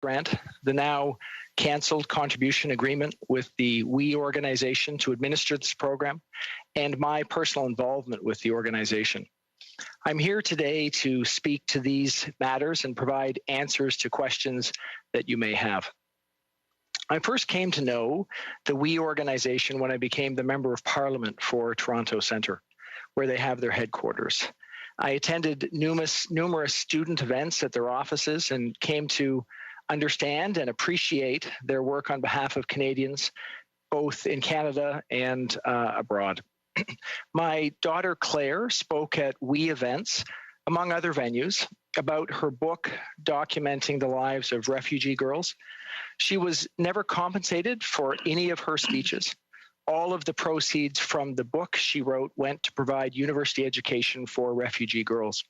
grant, the now canceled contribution agreement with the WE organization to administer this program, and my personal involvement with the organization. I'm here today to speak to these matters and provide answers to questions that you may have. I first came to know the WE organization when I became the Member of Parliament for Toronto Centre, where they have their headquarters. I attended numerous student events at their offices and came to understand and appreciate their work on behalf of Canadians, both in Canada and abroad. My daughter Claire spoke at WE events, among other venues, about her book documenting the lives of refugee girls. She was never compensated for any of her speeches. All of the proceeds from the book she wrote went to provide university education for refugee girls.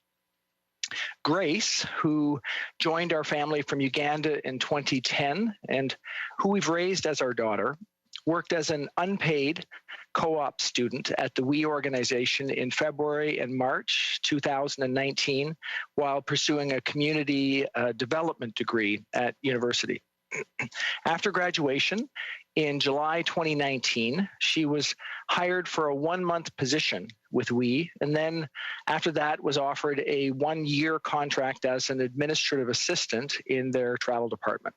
Grace, who joined our family from Uganda in 2010 and who we've raised as our daughter, worked as an unpaid co-op student at the WE organization in February and March 2019 while pursuing a community development degree at university. After graduation, in July 2019, she was hired for a 1-month position with WE, and then after that was offered a 1-year contract as an administrative assistant in their travel department.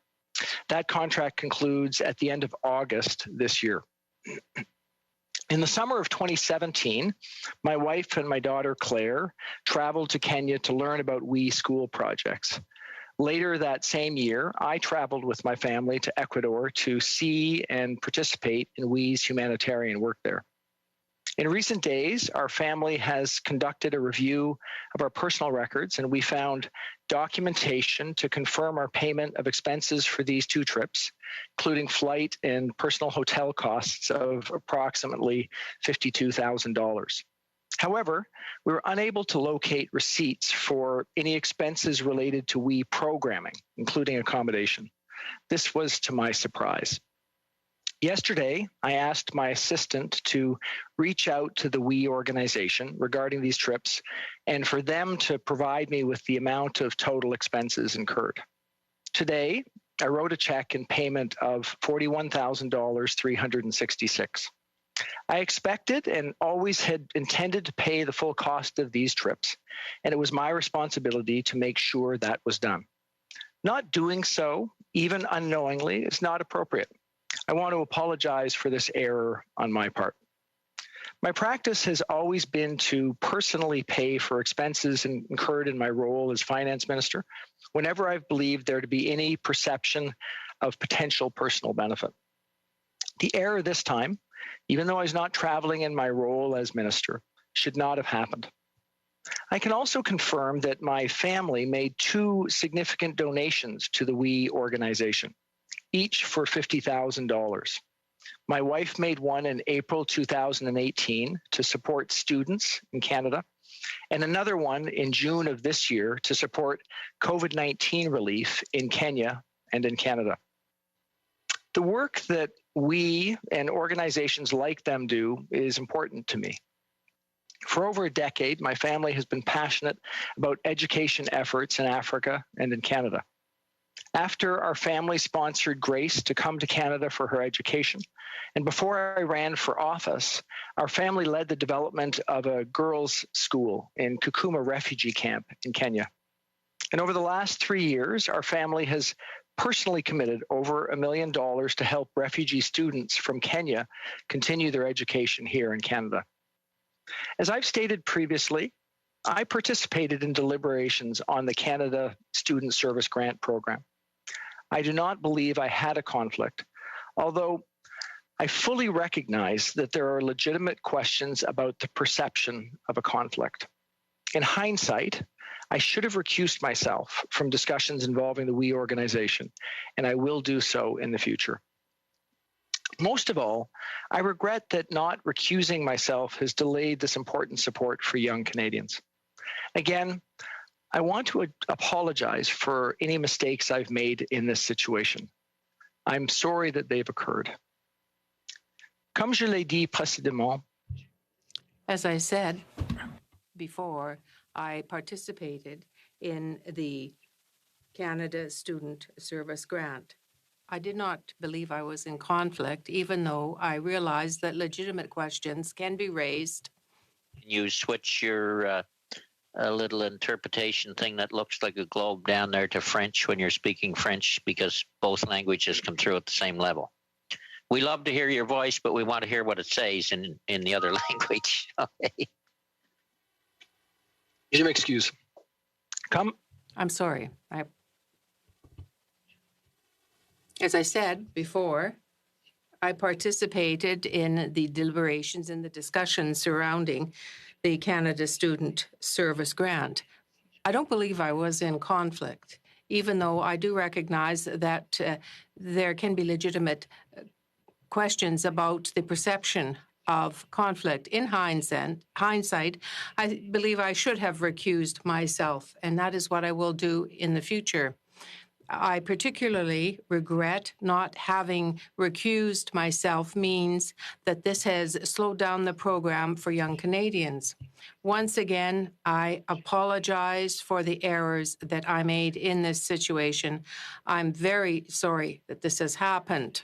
That contract concludes at the end of August this year. In the summer of 2017, my wife and my daughter Claire traveled to Kenya to learn about WE school projects. Later that same year, I traveled with my family to Ecuador to see and participate in WE's humanitarian work there. In recent days, our family has conducted a review of our personal records, and we found documentation to confirm our payment of expenses for these 2 trips, including flight and personal hotel costs of approximately $52,000. However, we were unable to locate receipts for any expenses related to WE programming, including accommodation. This was to my surprise. Yesterday, I asked my assistant to reach out to the WE organization regarding these trips and for them to provide me with the amount of total expenses incurred. Today, I wrote a check in payment of $41,366. I expected and always had intended to pay the full cost of these trips, and it was my responsibility to make sure that was done. Not doing so, even unknowingly, is not appropriate. I want to apologize for this error on my part. My practice has always been to personally pay for expenses incurred in my role as finance minister whenever I've believed there to be any perception of potential personal benefit. The error this time, even though I was not traveling in my role as minister, should not have happened. I can also confirm that my family made 2 significant donations to the WE organization, each for $50,000. My wife made one in April 2018 to support students in Canada, and another one in June of this year to support COVID-19 relief in Kenya and in Canada. The work that we and organizations like them do is important to me. For over a decade, my family has been passionate about education efforts in Africa and in Canada. After our family sponsored Grace to come to Canada for her education, and before I ran for office, our family led the development of a girls' school in Kakuma refugee camp in Kenya. And over the last 3 years, our family has personally committed over $1 million to help refugee students from Kenya continue their education here in Canada. As I've stated previously, I participated in deliberations on the Canada Student Service Grant Program. I do not believe I had a conflict, although I fully recognize that there are legitimate questions about the perception of a conflict. In hindsight, I should have recused myself from discussions involving the WE organization, and I will do so in the future. Most of all, I regret that not recusing myself has delayed this important support for young Canadians. Again, I want to apologize for any mistakes I've made in this situation. I'm sorry that they've occurred. Comme je l'ai dit précédemment, as I said before, I participated in the Canada Student Service Grant. I did not believe I was in conflict, even though I realized that legitimate questions can be raised. You switch your a little interpretation thing that looks like a globe down there to French when you're speaking French, because both languages come through at the same level. We love to hear your voice, but we want to hear what it says in the other language. Okay. Je m'excuse. Come. I'm sorry. As I said before, I participated in the deliberations and the discussions surrounding the Canada Student Service Grant. I don't believe I was in conflict, even though I do recognize that there can be legitimate questions about the perception of conflict. In hindsight, I believe I should have recused myself, and that is what I will do in the future. I particularly regret not having recused myself means that this has slowed down the program for young Canadians. Once again, I apologize for the errors that I made in this situation. I'm very sorry that this has happened.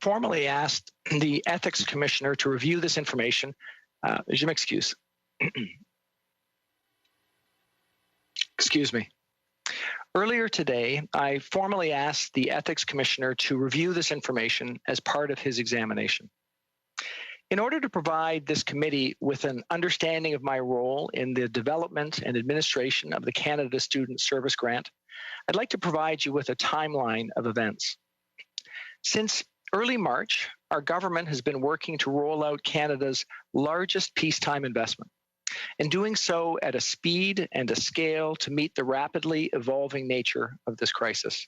Formally asked the Ethics Commissioner to review this information. Je m'excuse. Excuse me. Earlier today, I formally asked the Ethics Commissioner to review this information as part of his examination. In order to provide this committee with an understanding of my role in the development and administration of the Canada Student Service Grant, I'd like to provide you with a timeline of events. Since early March, our government has been working to roll out Canada's largest peacetime investment, and doing so at a speed and a scale to meet the rapidly evolving nature of this crisis.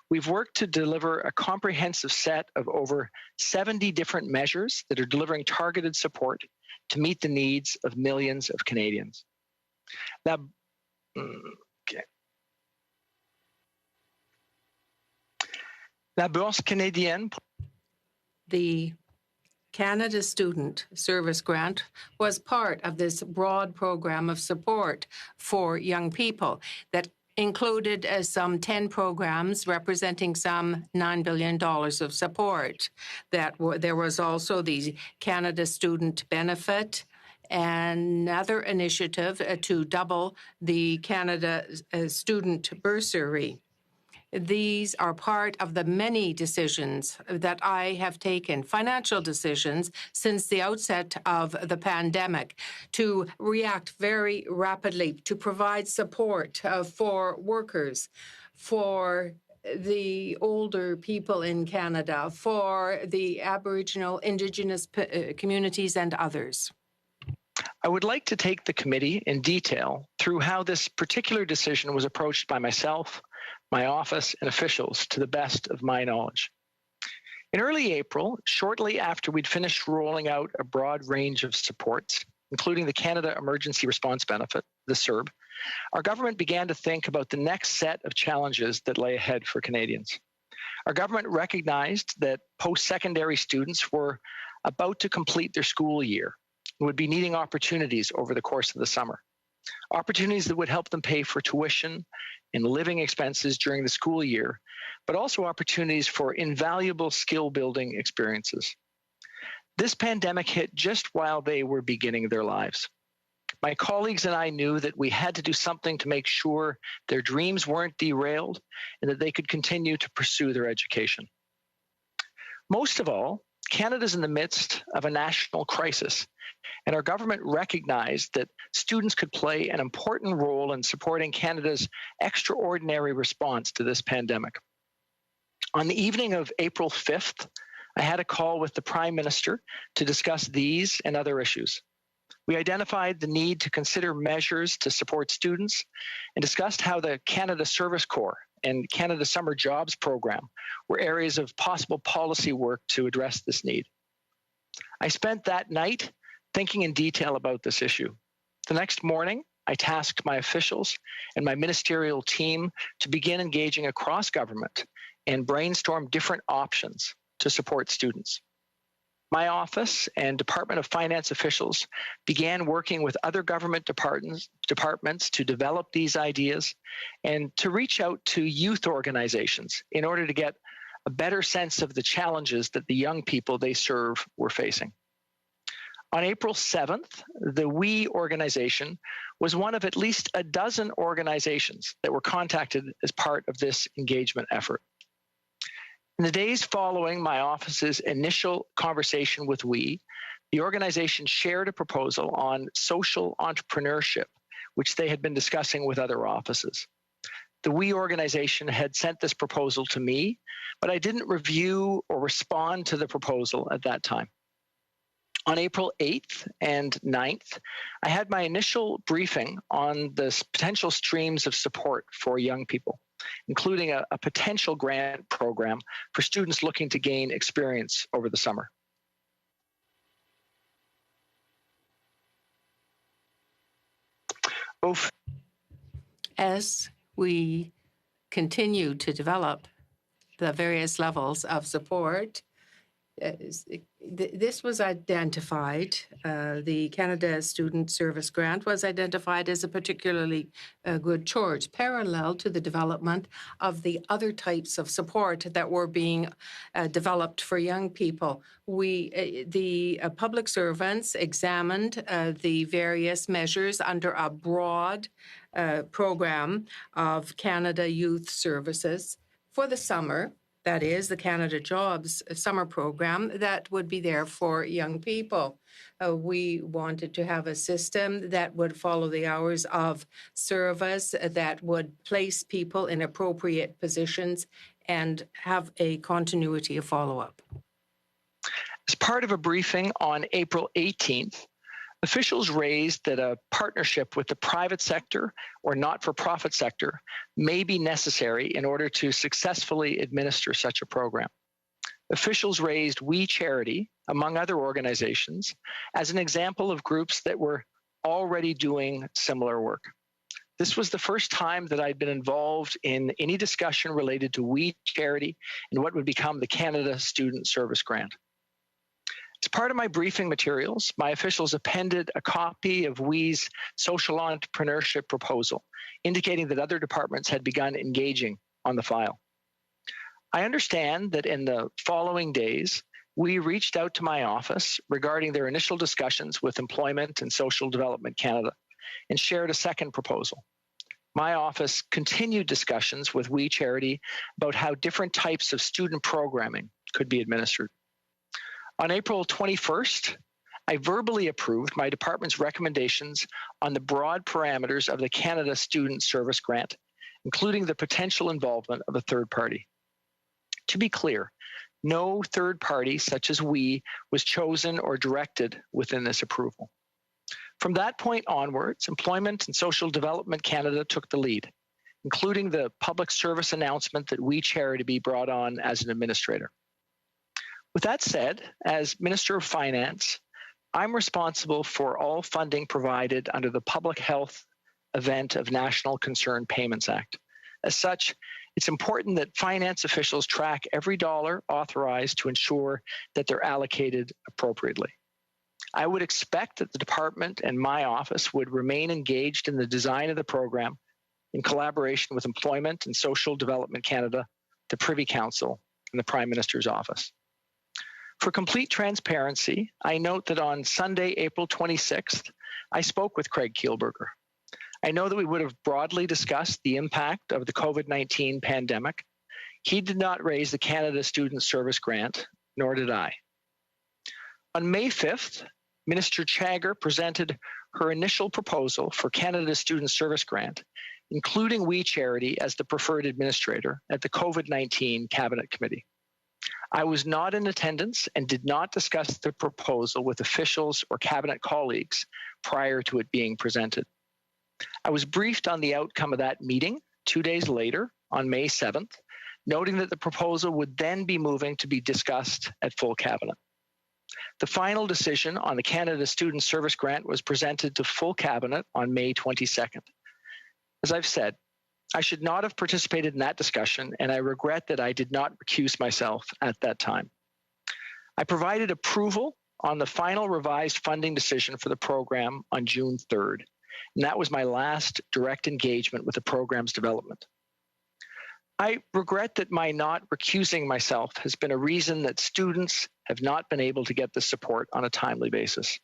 We've worked to deliver a comprehensive set of over 70 different measures that are delivering targeted support to meet the needs of millions of Canadians. La Bourse Canadienne. The Canada Student Service Grant was part of this broad program of support for young people that included some 10 programs representing some $9 billion of support. There was also the Canada Student Benefit, another initiative to double the Canada Student Bursary. These are part of the many decisions that I have taken, financial decisions, since the outset of the pandemic, to react very rapidly, to provide support for workers, for the older people in Canada, for the Aboriginal, Indigenous communities, and others. I would like to take the committee in detail through how this particular decision was approached by myself, my office, and officials to the best of my knowledge. In early April, shortly after we'd finished rolling out a broad range of supports, including the Canada Emergency Response Benefit, the CERB, our government began to think about the next set of challenges that lay ahead for Canadians. Our government recognized that post-secondary students were about to complete their school year and would be needing opportunities over the course of the summer. Opportunities that would help them pay for tuition and living expenses during the school year, but also opportunities for invaluable skill-building experiences. This pandemic hit just while they were beginning their lives. My colleagues and I knew that we had to do something to make sure their dreams weren't derailed and that they could continue to pursue their education. Most of all, Canada's in the midst of a national crisis, and our government recognized that students could play an important role in supporting Canada's extraordinary response to this pandemic. On the evening of April 5th, I had a call with the Prime Minister to discuss these and other issues. We identified the need to consider measures to support students and discussed how the Canada Service Corps and Canada Summer Jobs Program were areas of possible policy work to address this need. I spent that night thinking in detail about this issue. The next morning, I tasked my officials and my ministerial team to begin engaging across government and brainstorm different options to support students. My office and Department of Finance officials began working with other government departments to develop these ideas and to reach out to youth organizations in order to get a better sense of the challenges that the young people they serve were facing. On April 7th, the WE organization was one of at least a dozen organizations that were contacted as part of this engagement effort. In the days following my office's initial conversation with WE, the organization shared a proposal on social entrepreneurship, which they had been discussing with other offices. The WE organization had sent this proposal to me, but I didn't review or respond to the proposal at that time. On April 8th and 9th, I had my initial briefing on the potential streams of support for young people, including a potential grant program for students looking to gain experience over the summer. As we continue to develop the various levels of support, this was identified, the Canada Student Service Grant was identified as a particularly good choice, parallel to the development of the other types of support that were being developed for young people. The public servants examined the various measures under a broad program of Canada Youth Services for the summer. That is the Canada Jobs summer program that would be there for young people. We wanted to have a system that would follow the hours of service, that would place people in appropriate positions and have a continuity of follow-up. As part of a briefing on April 18th, officials raised that a partnership with the private sector or not-for-profit sector may be necessary in order to successfully administer such a program. Officials raised We Charity, among other organizations, as an example of groups that were already doing similar work. This was the first time that I'd been involved in any discussion related to We Charity and what would become the Canada Student Service Grant. As part of my briefing materials, my officials appended a copy of WE's social entrepreneurship proposal, indicating that other departments had begun engaging on the file. I understand that in the following days, we reached out to my office regarding their initial discussions with Employment and Social Development Canada and shared a second proposal. My office continued discussions with We Charity about how different types of student programming could be administered. On April 21st, I verbally approved my department's recommendations on the broad parameters of the Canada Student Service Grant, including the potential involvement of a third party. To be clear, no third party, such as we, was chosen or directed within this approval. From that point onwards, Employment and Social Development Canada took the lead, including the public service announcement that We Charity be brought on as an administrator. With that said, as Minister of Finance, I'm responsible for all funding provided under the Public Health Event of National Concern Payments Act. As such, it's important that finance officials track every dollar authorized to ensure that they're allocated appropriately. I would expect that the department and my office would remain engaged in the design of the program in collaboration with Employment and Social Development Canada, the Privy Council, and the Prime Minister's office. For complete transparency, I note that on Sunday, April 26th, I spoke with Craig Kielburger. I know that we would have broadly discussed the impact of the COVID-19 pandemic. He did not raise the Canada Student Service Grant, nor did I. On May 5th, Minister Chagger presented her initial proposal for Canada Student Service Grant, including We Charity as the preferred administrator at the COVID-19 Cabinet Committee. I was not in attendance and did not discuss the proposal with officials or cabinet colleagues prior to it being presented. I was briefed on the outcome of that meeting 2 days later, on May 7th, noting that the proposal would then be moving to be discussed at full cabinet. The final decision on the Canada Student Service Grant was presented to full cabinet on May 22nd. As I've said, I should not have participated in that discussion, and I regret that I did not recuse myself at that time. I provided approval on the final revised funding decision for the program on June 3rd, and that was my last direct engagement with the program's development. I regret that my not recusing myself has been a reason that students have not been able to get the support on a timely basis.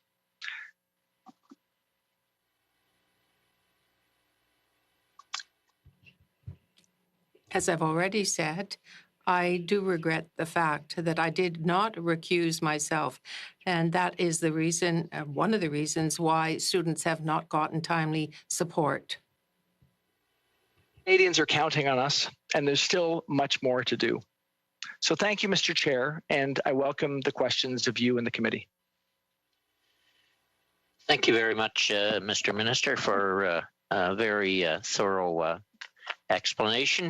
As I've already said, I do regret the fact that I did not recuse myself, and that is the reason, one of the reasons why students have not gotten timely support. Canadians are counting on us, and there's still much more to do. So thank you, Mr. Chair, and I welcome the questions of you and the committee. Thank you very much, Mr. Minister, for a very thorough explanation.